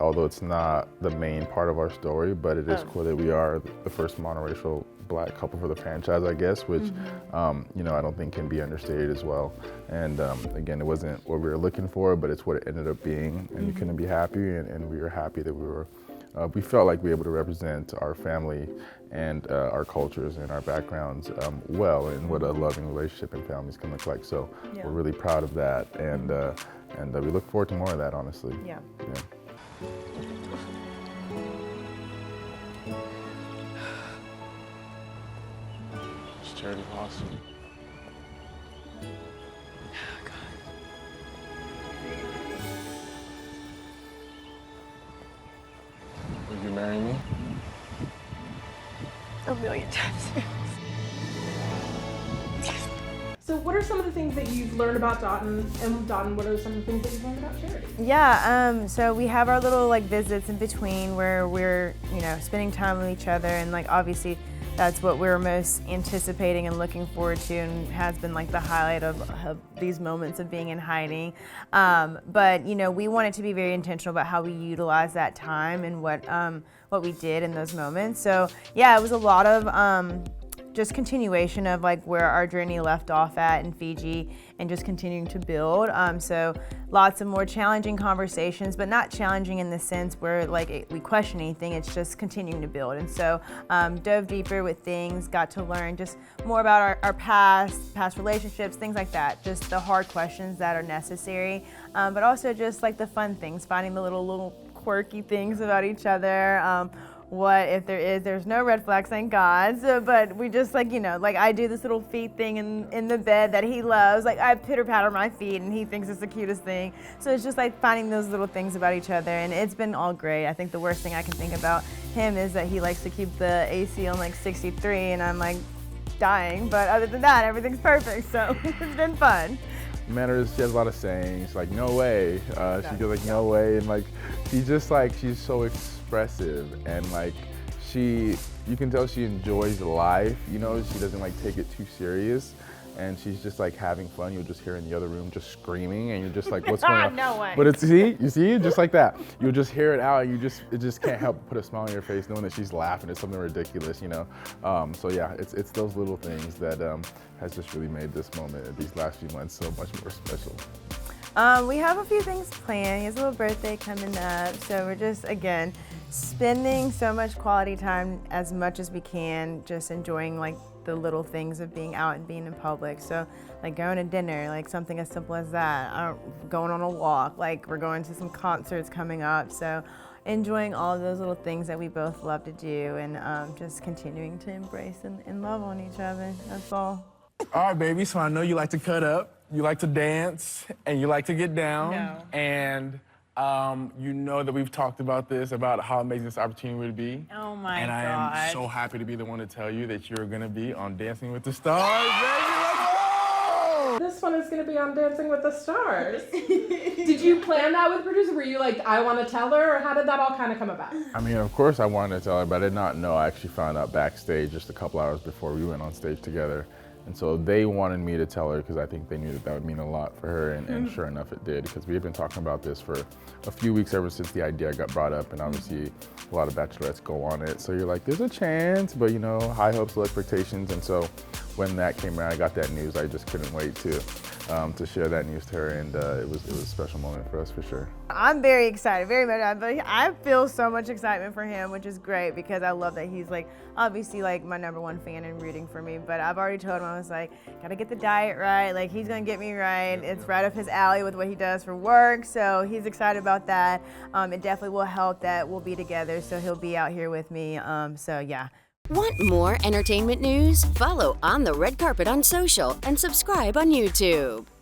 Although it's not the main part of our story, but it is cool that we are the first monoracial Black couple for the franchise, I guess, which, you know, I don't think can be understated as well. And again, it wasn't what we were looking for, but it's what it ended up being, and we couldn't be happy, and we were happy that we felt like we were able to represent our family and our cultures and our backgrounds well, and what a loving relationship and families can look like. So we're really proud of that, and we look forward to more of that, honestly. Yeah. It's Charity Lawson. Will you marry me? A million times. So what are some of the things that you've learned about Dotun? And Dotun, what are some of the things that you've learned about Charity? Yeah, so we have our little like visits in between where we're, you know, spending time with each other, and like obviously that's what we're most anticipating and looking forward to, and has been like the highlight of these moments of being in hiding. But you know, we wanted to be very intentional about how we utilize that time and what we did in those moments. So yeah, it was a lot of just continuation of like where our journey left off at in Fiji, and just continuing to build. So lots of more challenging conversations, but not challenging in the sense where like we question anything, it's just continuing to build. And so dove deeper with things, got to learn just more about our past relationships, things like that. Just the hard questions that are necessary, but also just like the fun things, finding the little quirky things about each other. What if there's no red flags, thank God. So, but we just like, you know, like I do this little feet thing in the bed that he loves. Like I pitter patter my feet and he thinks it's the cutest thing. So it's just like finding those little things about each other, and it's been all great. I think the worst thing I can think about him is that he likes to keep the AC on like 63 and I'm like dying. But other than that, everything's perfect. So it's been fun. She has a lot of sayings, like no way. She goes like no way, and like she's so expressive, and like you can tell she enjoys life. You know, she doesn't like take it too serious, and she's just like having fun. You'll just hear her in the other room just screaming, and you're just like, what's going on? No way. But you see, just like that. You'll just hear it out, and it just can't help but put a smile on your face knowing that she's laughing at something ridiculous, you know. So yeah, it's those little things that has just really made this moment, these last few months, so much more special. We have a few things planned. He has a little birthday coming up, so we're just, again, spending so much quality time as much as we can, just enjoying like the little things of being out and being in public. So like going to dinner, like something as simple as that, going on a walk, like we're going to some concerts coming up. So enjoying all of those little things that we both love to do, and just continuing to embrace and love on each other, that's all. All right, baby, so I know you like to cut up, you like to dance, and you like to get down. No. And you know that we've talked about this, about how amazing this opportunity would be. Oh my And I God. am so happy to be the one to tell you that you're gonna be on Dancing with the Stars, baby. Let's go! This one is going to be on Dancing with the Stars. Did you plan that with producer? Were you like, I want to tell her, or how did that all kind of come about? I mean, of course I wanted to tell her, but I did not know. I actually found out backstage just a couple hours before we went on stage together. And so they wanted me to tell her because I think they knew that would mean a lot for her, and sure enough it did, because we had been talking about this for a few weeks ever since the idea got brought up, and obviously a lot of bachelorettes go on it. So you're like, there's a chance, but you know, high hopes, low expectations. And so when that came around, I got that news, I just couldn't wait to share that news to her, and it was a special moment for us for sure. I'm very excited, very much. I feel so much excitement for him, which is great because I love that he's like obviously like my #1 fan and rooting for me. But I've already told him, I was like, gotta get the diet right. Like he's gonna get me right. It's right up his alley with what he does for work. So he's excited about that. It definitely will help that we'll be together. So he'll be out here with me. So yeah. Want more entertainment news? Follow On the Red Carpet on social and subscribe on YouTube.